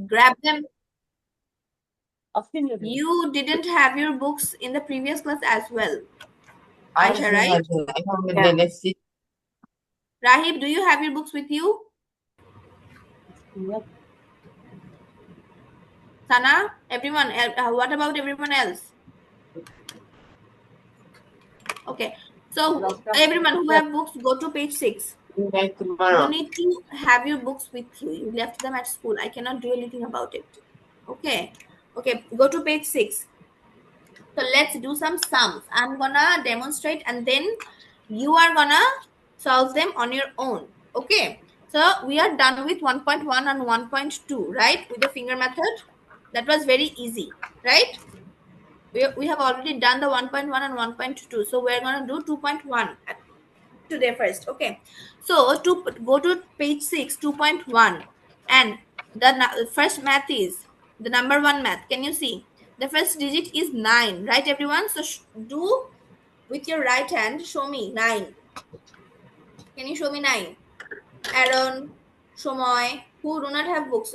Grab them. Opinion. You didn't have your books in the previous class as well. Aisha, right? Yeah. Rahib, do you have your books with you? Yep. Sana, everyone, what about everyone else? Okay, so everyone who have books, go to page 6. You need to have your books with you. You left them at school. I cannot do anything about it. Okay, okay, go to page 6. So let's do some sums. I'm gonna demonstrate and then you are gonna solve them on your own. Okay, so we are done with 1.1 and 1.2, right? With the finger method. That was very easy, right? We have already done the 1.1 and 1.2. So we're gonna do 2.1 today first. Okay, so to go to page 6, 2.1, and the first math is the number one math. Can you see the first digit is 9, right everyone? So do with your right hand, show me 9. Can you show me 9? Aaron, Shomoy, who do not have books,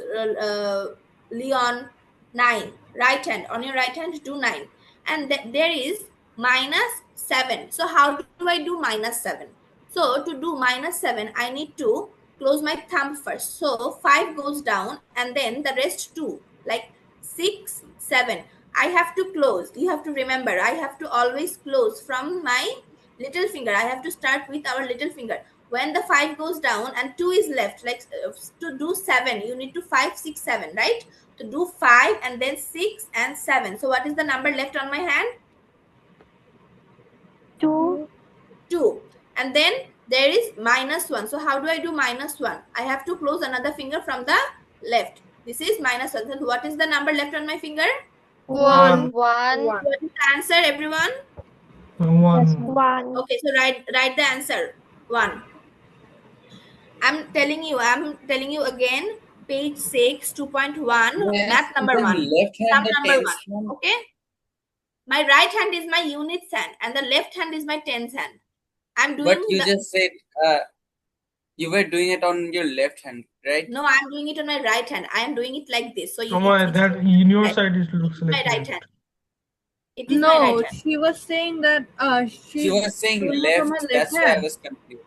Leon, 9. Right hand, on your right hand, do 9. And there is minus 7. So how do I do minus 7? So to do minus 7, I need to close my thumb first. So 5 goes down and then the rest 2, like 6, 7. I have to close. You have to remember, I have to always close from my little finger. I have to start with our little finger. When the 5 goes down and 2 is left, like to do 7, you need to 5, 6, 7, right? To do 5 and then 6 and 7. So what is the number left on my hand? 2. 2. And then there is minus 1. So how do I do minus 1? I have to close another finger from the left. This is minus 1. So what is the number left on my finger? 1. 1. What is the answer, everyone? 1. Okay, so write the answer. 1. I'm telling you again. Page 6, 2.1, Yes, math number the 1. left hand, Sum the number 1. tens hand. Okay. My right hand is my units hand and the left hand is my tens hand. I'm doing But you just said you were doing it on your left hand, right? No, I'm doing it on my right hand. I am doing it like this. So that in your side it looks my like right that. hand. It is my right hand. She was saying that She was saying doing it from her left. left That's why I hand. was confused.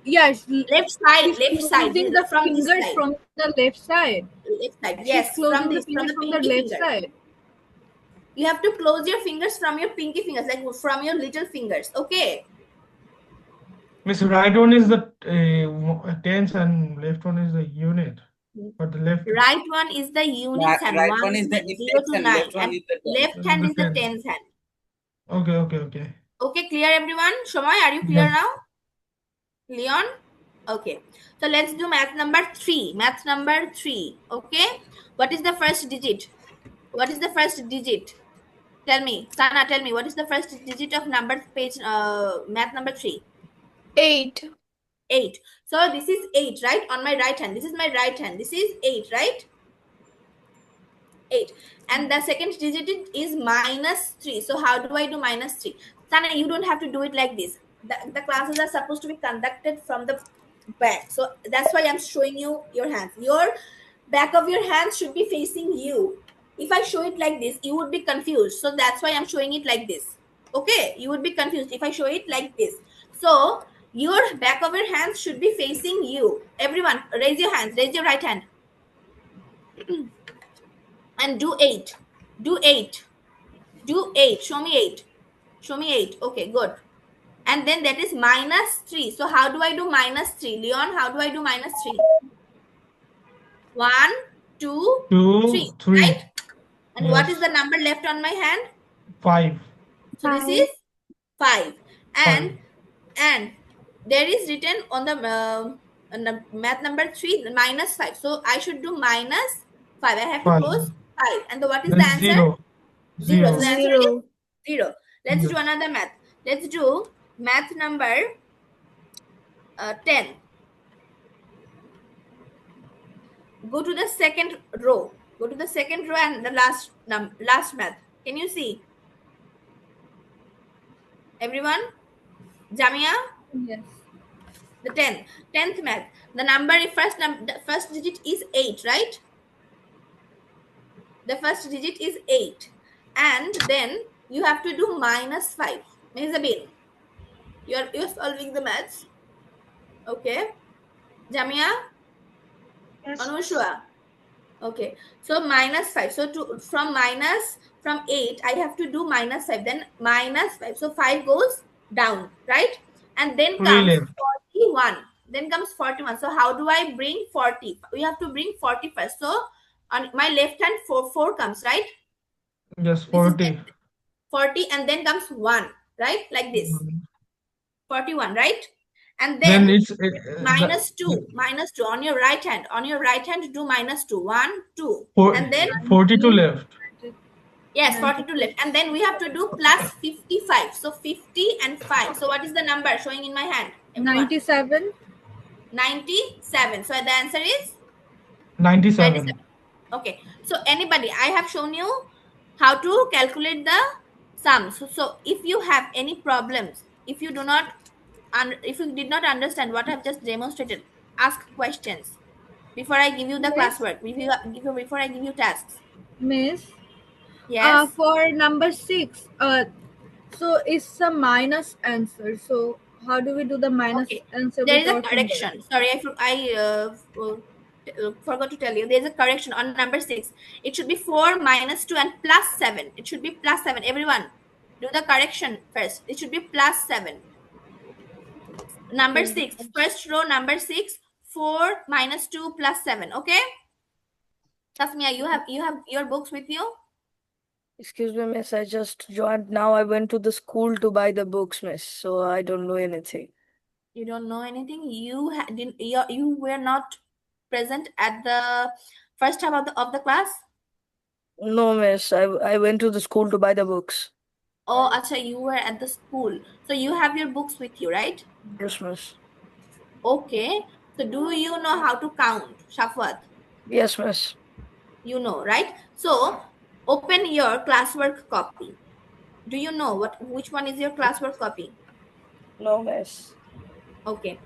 Yeah, Left side. she's closing the From this fingers side. from the left side. Left side. She's Yes, closing from the this, from fingers the from the pinky left finger. side. You have to close your fingers from your pinky fingers, like from your little fingers. Okay. Miss, right one is the tens and left one is the unit. But the left Right one is the units hand. Right one is the 0 index to and 9. left one And is the tens. left hand the is the tens. tens hand. Okay. Okay, clear everyone? Shomoy, are you clear now? Leon? Okay. So let's do math number 3. Math number 3. Okay. What is the first digit? What is the first digit? Tell me. Sana, tell me. What is the first digit of number page, math number 3? 8. 8. So this is 8, right? On my right hand. This is my right hand. This is 8, right? 8. And the second digit is minus 3. So how do I do minus 3? Sana, you don't have to do it like this. The classes are supposed to be conducted from the back. So that's why I'm showing you your hands. Your back of your hands should be facing you. If I show it like this, you would be confused. So that's why I'm showing it like this. Okay, you would be confused if I show it like this. So your back of your hands should be facing you. Everyone, raise your hands. Raise your right hand. And do 8. Do 8. Do 8. Show me 8. Show me 8. Okay, good. And then that is minus 3. So how do I do minus 3? Leon, how do I do minus 3? 1, 2, 3. Right? And what is the number left on my hand? 5. So this is 5. And there is written on the math number 3 minus 5. So I should do minus 5. I have to close 5. And what is the answer? 0. 0. So the answer is 0. Let's Yes. do another math. Let's do math number 10. Go to the second row. Go to the second row and the last math. Can you see? Everyone? Jamia? Yes. The 10th math. The first digit is 8, right? The first digit is 8. And then you have to do -5. Mehzabin, you're solving the maths. Okay. Jamia? Yes. Anushwa? Okay. So -5. So from 8, I have to do -5. Then -5. So 5 goes down, right? And then 3 comes left. 41. Then comes 41. So how do I bring 40? We have to bring 40 first. So on my left hand, 4 comes, right? Yes, This is 40. 40, and then comes 1, right? Like this. 41, right? And Then then it's -2 on your right hand. On your right hand, do -2. 1, 2. And then 42 left. yes, 42 left. And then we have to do plus 55. So 50 and 5. So what is the number showing in my hand? Everyone. 97. 97. So the answer is 97. Okay. So anybody, I have shown you how to calculate the sums. So if you have any problems, if you did not understand what I've just demonstrated, ask questions before I give you the Yes. classwork. Before I give you tasks. Miss. Yes. For number 6, so it's a minus answer. So how do we do the minus Okay. answer? There is a without correction. finger? Sorry, I forgot to tell you. There is a correction on number 6. It should be 4 -2 and +7. It should be +7. Everyone, do the correction first. It should be +7. Number 6, first row, number 6, 4 -2 +7. Okay. Tasmia, you have your books with you. Excuse me, miss. I just joined. Now I went to the school to buy the books, miss. So I don't know anything. You don't know anything. You were not present at the first half of the class. No, miss. I went to the school to buy the books. Oh, acha, you were at the school. So you have your books with you, right? Yes, miss. Okay. So do you know how to count, Shafwat? Yes, miss. You know, right? So open your classwork copy. Do you know which one is your classwork copy? No, miss. Okay.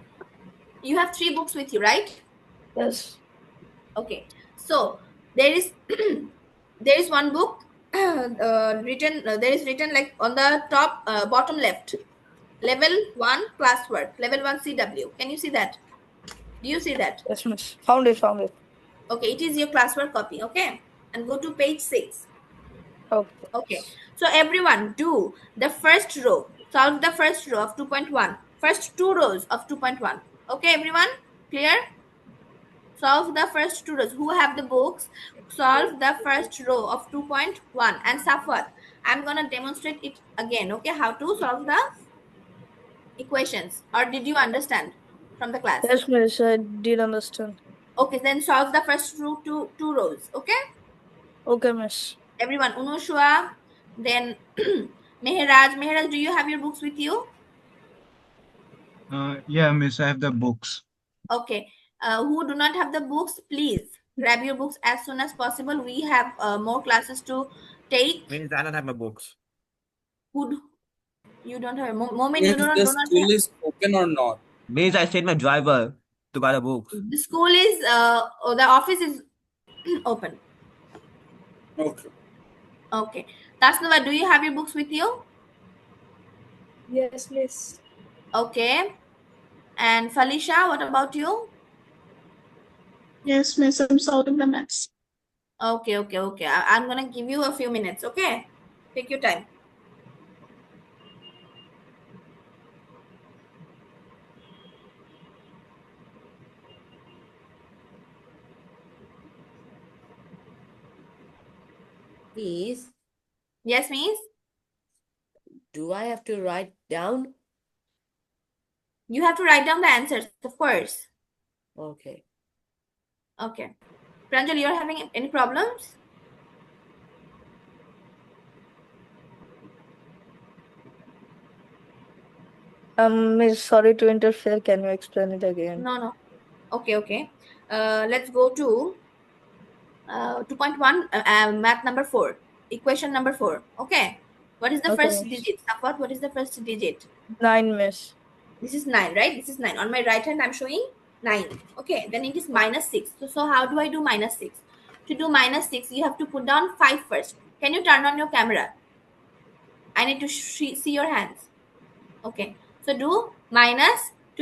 You have 3 books with you, right? Yes. Okay. So there is there is one book written. There is written like on the top bottom left. Level 1 classwork. Level 1 CW. Can you see that? Do you see that? Yes, miss. Found it. Found it. Okay, it is your classwork copy. Okay, and go to page 6. Okay. Okay, so everyone do the first row. Solve the first row of 2.1. First 2 rows of 2.1. Okay, everyone, clear? Solve the first 2 rows. Who have the books? Solve the first row of 2.1. And Safwat, I'm gonna demonstrate it again. Okay, how to solve the equations. Or did you understand from the class? Yes, miss. I did understand. Okay, then solve the first two rows. Okay, Okay, miss. everyone. Unushwa, then Mehraj, do you have your books with you? Yeah, miss, I have the books. Okay, who do not have the books, please grab your books as soon as possible. We have more classes to take. Means I don't have my books. You don't have moment. You If do the not school have. is open or not. Means I sent my driver to buy the books. The school is the office is open. Okay. Okay, Tasnava, do you have your books with you? Yes, miss. Okay, and Felicia, what about you? Yes, miss, I'm solving the maths. Okay. I'm gonna give you a few minutes. Okay, take your time. Please, Yes, miss. do I have to write down? You have to write down the answers, of course. Okay. Okay. Pranjal, you're having any problems? Miss, sorry to interfere. Can you explain it again? No. Okay. Let's go to 2.1 math number 4, equation number 4. Okay. What is the Okay, first miss. digit? Safwat, what is the first digit? 9, miss. This is 9, right? This is 9. On my right hand, I'm showing 9. Okay. Then it is -6. So how do I do -6? to do -6, you have to put down 5 first. Can you turn on your camera? I need to see your hands. Okay, so to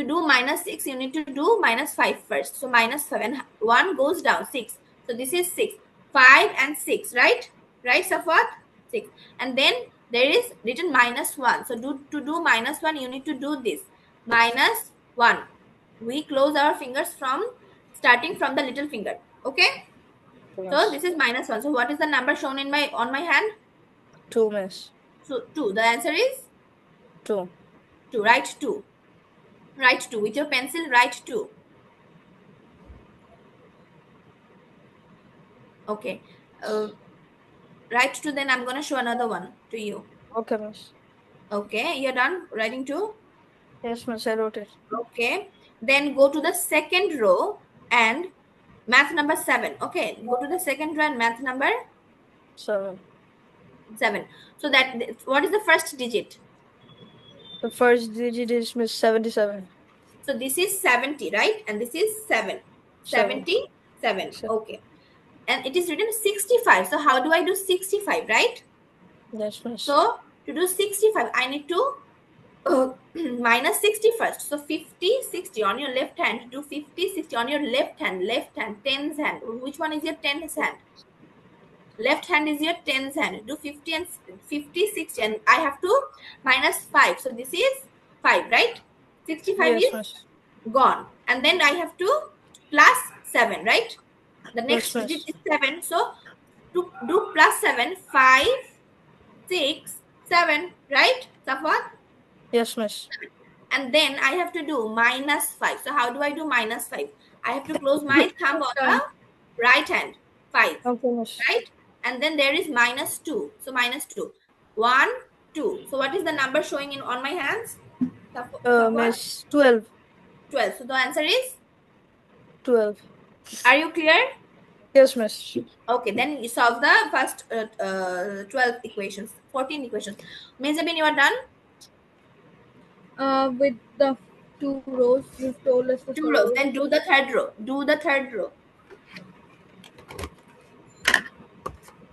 do -6, you need to do -5 first. So -7, 1 goes down, 6. So this is 6, 5 and 6, right? Right, Safwat? 6. And then there is written -1. So to do -1, you need to do this. -1. We close our fingers starting from the little finger. Okay? So this is -1. So what is the number shown on my hand? 2, miss. So 2. The answer is 2. 2. Write 2. Write 2. With your pencil, write 2. Okay. Write 2, then I'm going to show another one to you. Okay, miss. Okay, you're done writing 2? Yes, miss, I wrote it. Okay. Then go to the second row and math number 7. Okay, go to the second row and math number 7. 7. So what is the first digit? The first digit is miss 77. So this is 70, right? And this is 7. 77. Okay. And it is written 65. So how do I do 65, right? Yes, miss. So to do 65, I need to minus 60 first. So 50, 60 on your left hand. Do 50, 60 on your left hand. Left hand, tens hand. Which one is your tens hand? Left hand is your tens hand. Do 50 and 50, 60. And I have to minus 5. So this is 5, right? 65 Yes, is miss. gone. And then I have to plus 7, right? The next Yes, digit is 7. So to do plus 7, 5, 6, 7, right? Safwat? Yes, miss. And then I have to do minus 5. So how do I do minus 5? I have to close my thumb on the right hand. 5. Okay, miss. Right? And then there is minus 2. So minus 2. 1, 2. So what is the number showing on my hands? Miss 12. 12. So the answer is? 12. Are you clear? Yes, miss. Okay, then you solve the first 12 equations, 14 equations. Mezabin, you are done? With the 2 rows, you told us to 2 rows. Then do the third row. Do the third row.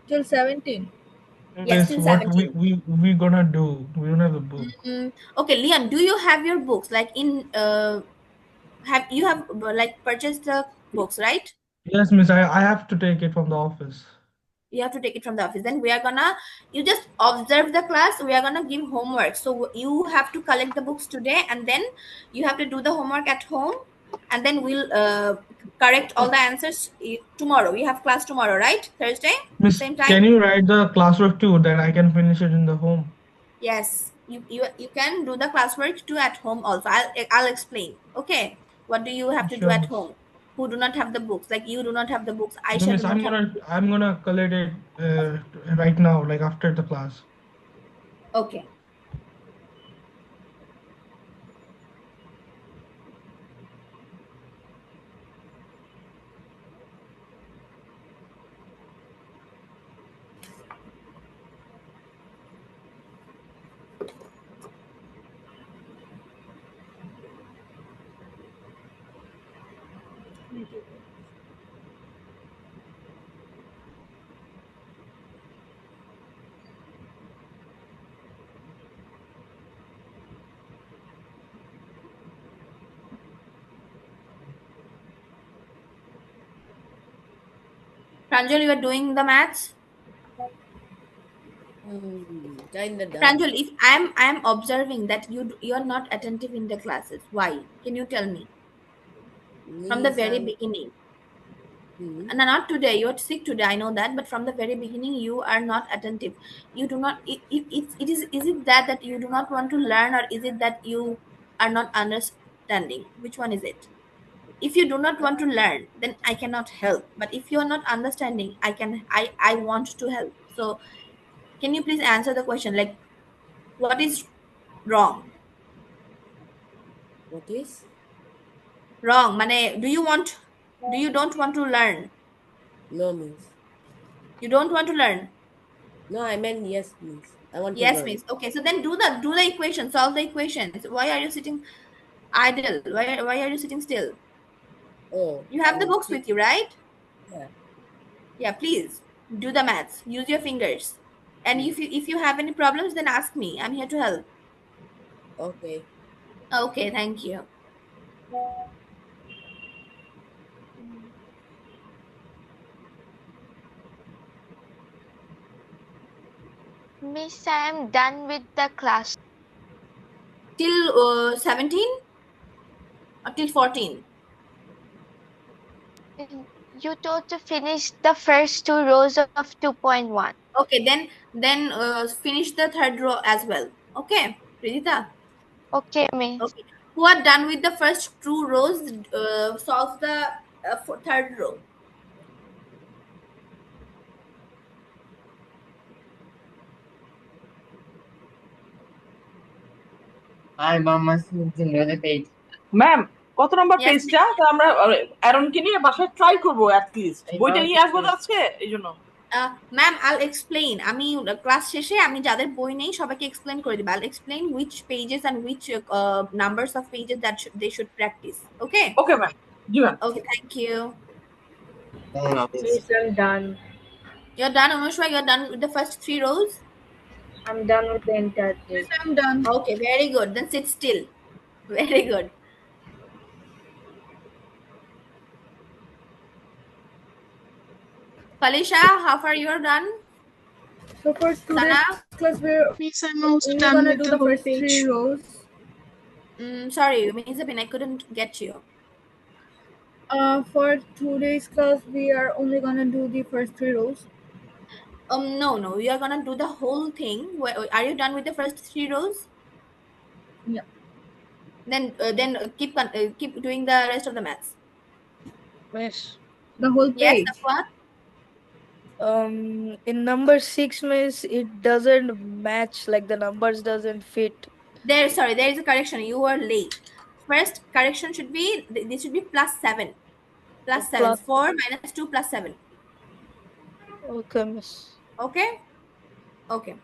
till 17. Yes, Yes, till what 17. we gonna do? We don't have the book. Okay, Liam, do you have your books? Like have you purchased the books, right? Yes, miss. I have to take it from the office. You have to take it from the office. Then we are gonna, you just observe the class. We are gonna give homework. So you have to collect the books today, and then you have to do the homework at home, and then we'll correct all the answers tomorrow. We have class tomorrow, right? Thursday, Miss, same time. can you write the classwork too, that I can finish it in the home? Yes, you can do the classwork too at home also. I'll explain. Okay, what do you have to do at Sure. home? Who do not have the books? Like you do not have the books. So, Aisha miss, do not have. I'm gonna collect it right now, like after the class. Okay. Pranjal, you are doing the maths. Kinda done. Pranjal, if I'm observing that you are not attentive in the classes. Why? Can you tell me? From the very beginning. And not today. You're sick today. I know that, but from the very beginning, you are not attentive. You do not. Is it that you do not want to learn, or is it that you are not understanding? Which one is it? If you do not want to learn, then I cannot help. But if you are not understanding, I want to help. So, can you please answer the question? Like, what is wrong? What is? Wrong. Mane, do you don't want to learn? No, miss. You don't want to learn? No, I meant yes, miss. I want to Yes, learn. miss. Okay, so then do the equation, solve the equations. Why are you sitting idle? Why are you sitting still? Oh. You have the books with you, right? Yeah. Yeah, please do the maths. Use your fingers. And if you have any problems, then ask me. I'm here to help. Okay. Okay, thank you. Miss, I am done with the class. Till 17 or till 14? You told to finish the first 2 rows of 2.1. Okay, then finish the third row as well. Okay, Pridita. Okay, Miss. Okay. Who are done with the first 2 rows, solve the third row. Hi, Mama, it's another page. Ma'am কত নম্বর Yes, পেজটা তো আমরা অ্যারনকে নিয়ে বাসায় try করবো at least বইটা নিয়ে আসবো তো আজকে এই জন্য ma'am, I'll explain. আমি ক্লাস শেষে আমি যাদের বই নেই সবাইকে explain করে দিব. I'll explain which pages and which numbers of pages that they should practice. Okay? Okay ma'am G ma'am Okay, thank you. Miss, I'm done. You're done, Anushka? You're done with the first 3 rows? I'm done with the entire Yes, page. I'm done. Okay, very good. Then sit still. Very good. Falisha, how far you're done? So for today's Sana? class, we're Miss, I'm also only done gonna with do the the whole first page. 3 rows. Sorry, Mizabin, I couldn't get you. For today's class, we are only gonna do the first 3 rows. No, we are gonna do the whole thing. Are you done with the first 3 rows? Yeah. Then keep doing the rest of the maths. Miss, The whole Yes, page. that's what? in number 6, Miss, it doesn't match, like the numbers doesn't fit. There is a correction. You were late. First correction should be this should be +7. +7. 4 minus 2 +7. Okay, Miss. Okay? Okay.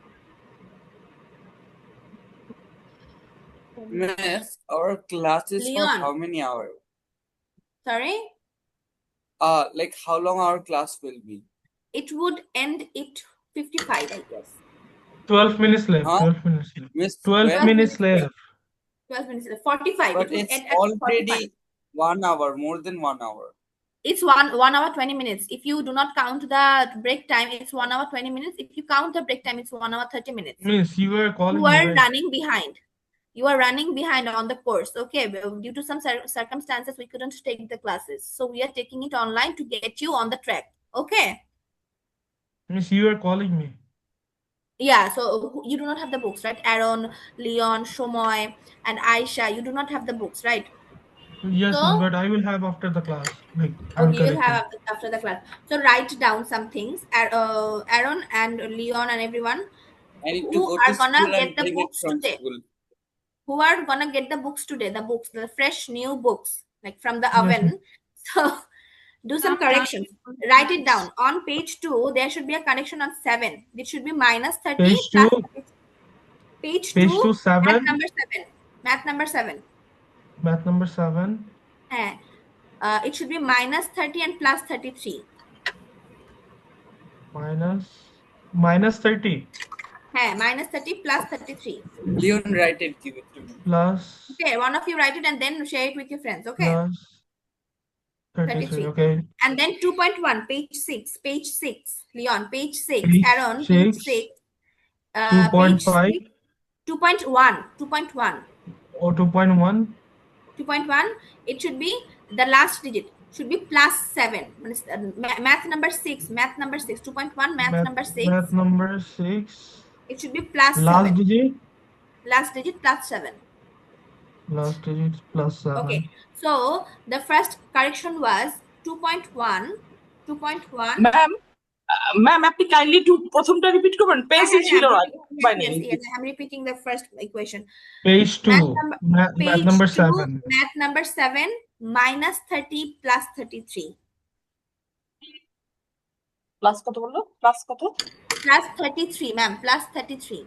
Miss, our class is for Leon. how many hours? Sorry? Like how long our class will be? It would end at 55, I guess. 12 minutes left. Huh? 12 minutes left. Miss, 12 when? minutes left. 12 minutes. 45. But It would it's end at 45. already 1 hour, more than 1 hour. It's 1 hour 20 minutes. If you do not count the break time, it's 1 hour 20 minutes. If you count the break time, it's 1 hour 30 minutes. Miss, you were calling You me, are right? running behind. You are running behind on the course. Okay, due to some circumstances, we couldn't take the classes. So we are taking it online to get you on the track. Okay. Miss, you were calling me. Yeah, so you do not have the books, right? Aaron, Leon, Shomoy, and Aisha, you do not have the books, right? Yes, So- miss, but I will have after the class. Like, I'm Okay, you will have correcting. after the class. So write down some things. Aaron and Leon and everyone I need to who go are to gonna school get and the bring it books from today. school. Who are gonna get the books today? The books, the fresh new books, like from the Yes, oven. So do some corrections. Write it down. On page 2, there should be a correction on 7. It should be -30 Page plus 2. Page Page 2, 7. Math number 7. Math number 7. Math number 7. It should be -30 and +33. -30 -30 +33. Leon, write it, give it to me. plus Okay, one of you write it and then share it with your friends. Okay. plus 33. 33. Okay. And then 2.1, page 6. Page 6. Leon, page 6. Page Aaron, page 6. 6. 2.5 2.1. 2.1. or 2.1. 2.1. It should be the last digit. Should be +7. Math number 6. Math number 6. 2.1. Math number 6. Math number 6. It should be +7. Last digit. Last digit +7. Last digit +7. Okay. So the first correction was 2.1. 2.1. Ma'am আপনি kindly একটু প্রথমটা repeat করবেন পেজই ছিল না Yes, I'm repeating the first equation. Page 2. Math Page number 2, 7. Math number 7, -30 +33. Plus কত বললো plus কত +33, ma'am. +33.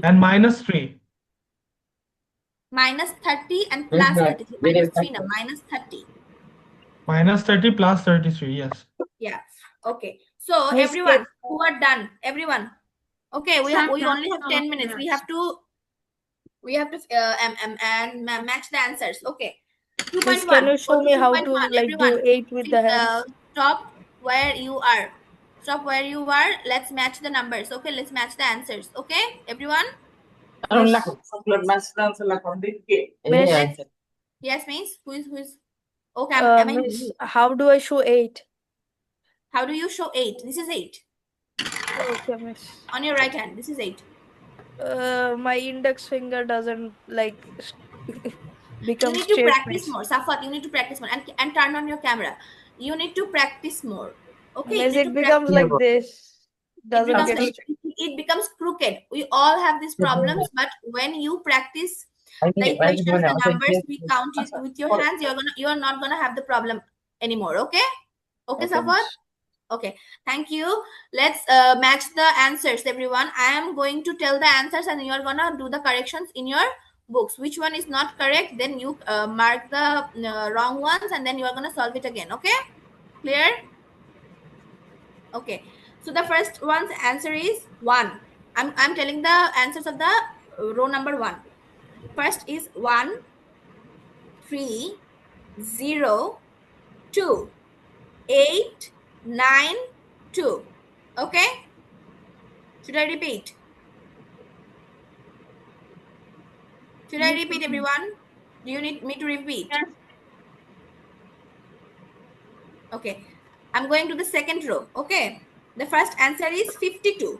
And -3. -30 and Yes, ma'am. +33. -3 now. -30. -30 plus 33. Yes. Yeah. Okay. So Miss, everyone who are done, everyone. Okay, we only have 10 minutes. We have to match the answers. Okay. Miss, 2.1. can you show Go me how 2.1. to like do Everyone, 8 with the hands? stop where you are. Stop where you are. Let's match the numbers. Okay, let's match the answers. Okay, everyone. Miss, Let's, yes, miss. Who is? Okay, am I? Miss, how do I show 8? How do you show 8? This is 8 Okay, Miss. on your right hand. This is 8. My index finger doesn't like You become need to straight, practice Miss. more. Safat, you need to practice more and turn on your camera. You need to practice more. Okay, you Miss, need it to becomes practice. like this. It Doesn't becomes get straight. it becomes crooked. We all have these problems, but when you practice the equations, the numbers, we count it with your hands, you are not gonna have the problem anymore. Okay? Okay, Okay, Safat? Miss. Okay, thank you. Let's match the answers, everyone. I am going to tell the answers and you are gonna do the corrections in your books. Which one is not correct, then you mark the wrong ones and then you are gonna solve it again. Okay? Clear? Okay. So the first one's answer is 1. I'm telling the answers of the row number 1. First is 1, 3, 0, 2, 8, 9, 2. Okay? Should I repeat? Should I repeat, everyone? Do you need me to repeat? Okay. I'm going to the second row. Okay. The first answer is 52.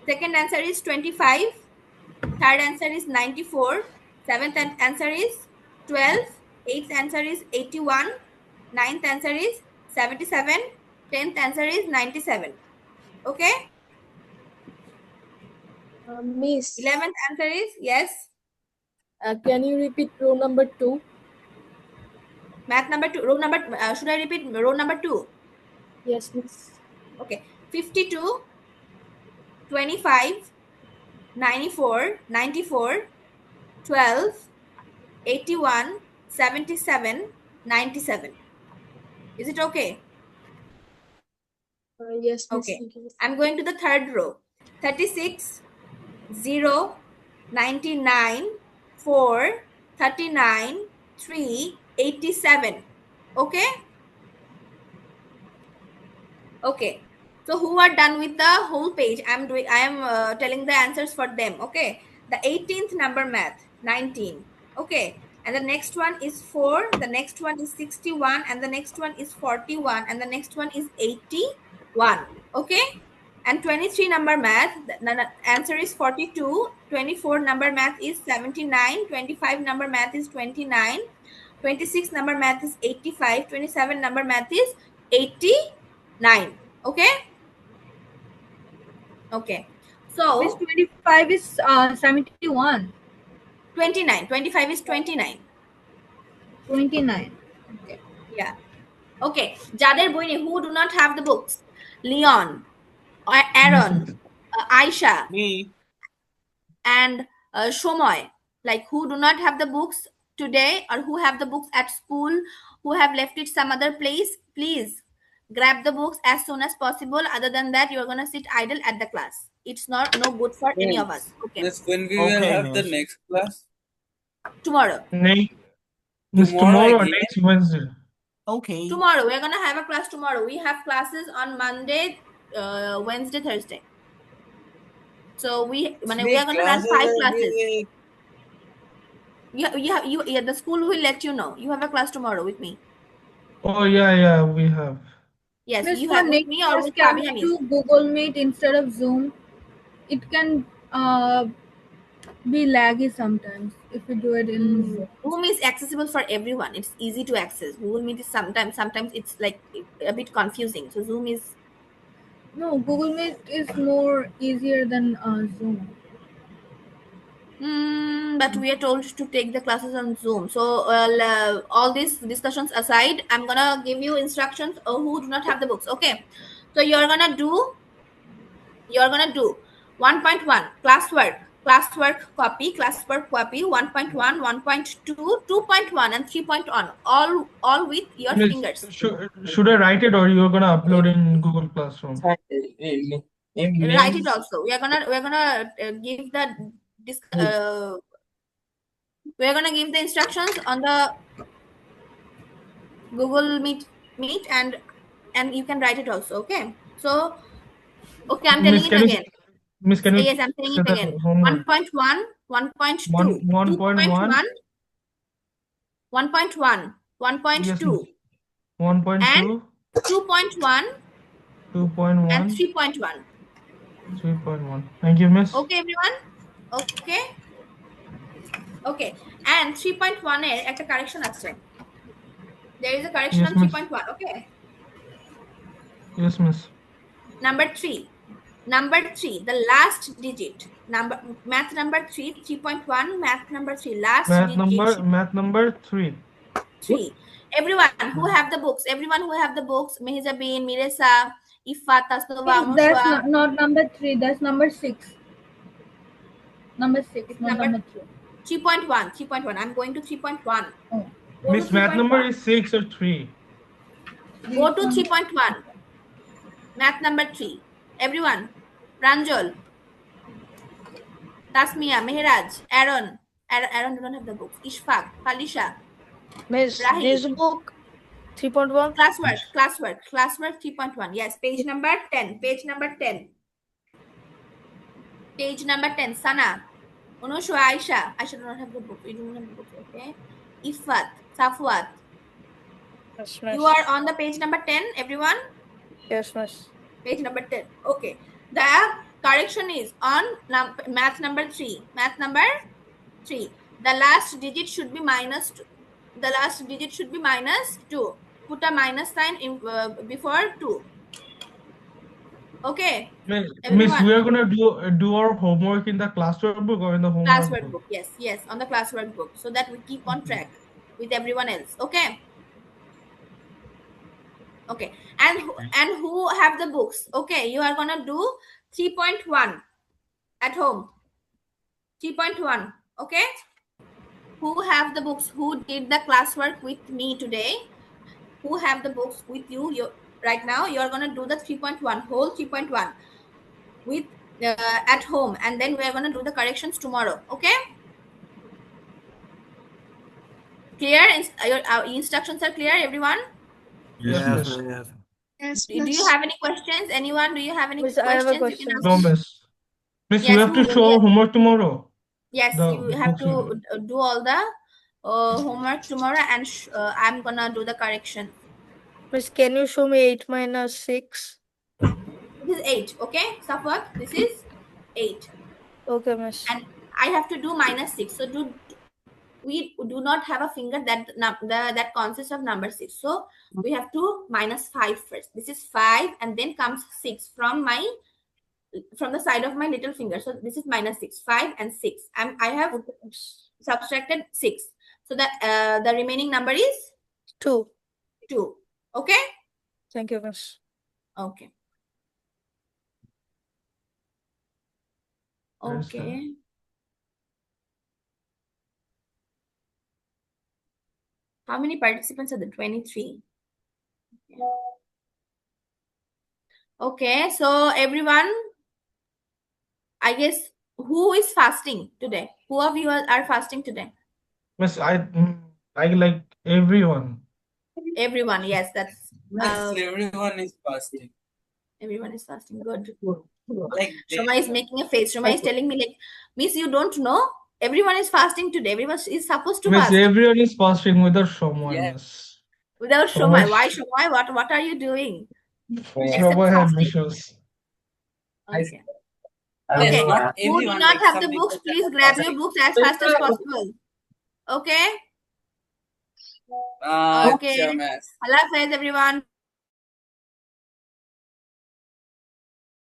Second answer is 25. Third answer is 94. Seventh answer is 12. Eighth answer is 81. Ninth answer is 77. 10th answer is 97. Okay? Miss, 11th answer is yes. can you repeat row number 2? Math number 2. Row number, should I repeat row number 2? Yes, Miss. Okay. 52, 25, 94, 94, 12, 81, 77, 97. Is it okay? Yes, Miss. Okay. Thank you. I'm going to the third row. 36, 0, 99, 4, 39, 3, 87. Okay? Okay. So who are done with the whole page? I am telling the answers for them. Okay. The 18th number math, 19. Okay. And the next one is 4. The next one is 61. And the next one is 41. And the next one is 81. Okay. And 23 number math, the answer is 42. 24 number math is 79. 25 number math is 29. 26 number math is 85. 27 number math is 89. Okay? Okay. So Miss 25 is 71. 29. 25 is 29. 29. Okay. Yeah. Okay. Jader Boyne, who do not have the books? Leon, Aaron, Aisha, Me. and Shomoy, like who do not have the books today or who have the books at school, who have left it some other place, please grab the books as soon as possible. Other than that, you're gonna sit idle at the class. It's no good for any of us. Okay. Miss, when we will Okay, have the Miss. next class? Tomorrow. Tomorrow or again? next Wednesday? Okay. Tomorrow. We're gonna have a class tomorrow. We have classes on Monday, Wednesday, Thursday. So we are gonna run 5 classes. Yeah, the school will let you know. You have a class tomorrow with me. Oh yeah, we have. Yes, Miss, you for have with next me or class, with can Kabina we Miss. do Google Meet instead of Zoom? It can be laggy sometimes if we do it in Zoom. Zoom is accessible for everyone. It's easy to access. Google Meet is sometimes it's like a bit confusing. So Zoom is No, Google Meet is more easier than Zoom. but we are told to take the classes on Zoom. So all these discussions aside, I'm gonna give you instructions who do not have the books. Okay, so you're gonna do 1.1 classwork. classwork copy 1.1, 1.2, 2.1, and 3.1, all with your Miss, fingers. should I write it or you're gonna upload in Google Classroom? Write it also. We are gonna give the instructions on the Google Meet and you can write it also. Okay. So okay, I'm telling Miss, it can you again. Miss, can you Yes, I'm saying say it the again. homework? 1.1, 1.2, 1.1, 1.1, 1.2, yes, Miss. 1.2, and 2.1 and 2.1, 3.1. 3.1. Thank you, Miss. Okay, everyone? Okay. Okay. And 3.1 এর একটা correction আছে. There is a correction Yes, on Miss. 3.1. Okay. Yes, Miss. Number 3. The last digit. Math number 3, 3.1, math number 3, last digit. Math number 3. 3. Everyone who have the books, Mehzabin, Miresa, Ifat, Tasnova, That's Anushwa. not number 3. That's number 6. Number 6, not number 3. 3.1. I'm going to 3.1. Go Miss, to math number 3.1. is 6 or 3. Go to 3.1. Math number 3. Everyone. Pranjal, Tasmia, Mehraj, Aaron. Aaron do not have the books. Ishfaq, Falisha, Miss, Rahi. this book 3.1. Classwork 3.1. Yes, page number 10. Page number 10. Sana, Unushwa, Aisha. Aisha do not have the book. You do not have the book. Okay. Ifat, Safwat. Yes, miss. You are on the page number 10, everyone? Yes, miss. Page number 10. Okay. The correction is on math number 3. Math number 3. The last digit should be minus 2. The last digit should be minus 2. Put a minus sign in, before 2. Okay. Miss, we are gonna do our homework in the classwork book or in the homework Classwork book. Yes, on the classwork book, so that we keep on track with everyone else. Okay. Okay. And who have the books? Okay, you are gonna do 3.1 at home. 3.1. Okay. Who have the books? Who did the classwork with me today? Who have the books with you? Right now you are gonna do the 3.1, whole 3.1 with at home, and then we are gonna do the corrections tomorrow. Okay. Clear? Our instructions are clear, everyone? Yes, Miss. yes. Yes, Do you have any questions? Anyone? Do you have any Miss, questions? I have a You can question. ask No, me. Miss. Miss, Yes, you have to show yes. homework tomorrow. Yes, The you have books to do all the homework tomorrow, and I'm gonna do the correction. Miss, can you show me 8 minus 6? This is 8. Okay, Safwat, this is 8. Okay, miss. And I have to do minus 6. So we do not have a finger that consists of number 6. So we have to minus 5 first. This is 5, and then comes 6 from the side of my little finger. So this is minus 6, 5 and 6. I have subtracted 6. So that the remaining number is 2. 2. Okay. Thank you, miss. Okay. Yes, Okay. How many participants are there? 23. Okay, so everyone, I guess, who is fasting today? Who of you are fasting today? Miss, I like everyone. Everyone, yes, that's Everyone is fasting. everyone is fasting. Good. Like Shoma is making a face. Shoma is telling me like, Miss, you don't know? Everyone is fasting today. Everyone is supposed to Miss, fast. everyone is fasting without Shoma, Yeah. Miss. Without Shoma- Shoma. Why Shoma? What are you doing? Shoma had fasting. issues. Okay. Yes, Okay. not Who do everyone, not like have some the books, people that please are grab your fasting. books as fast as possible. Okay. Okay. Okay. Allah Hafiz, everyone.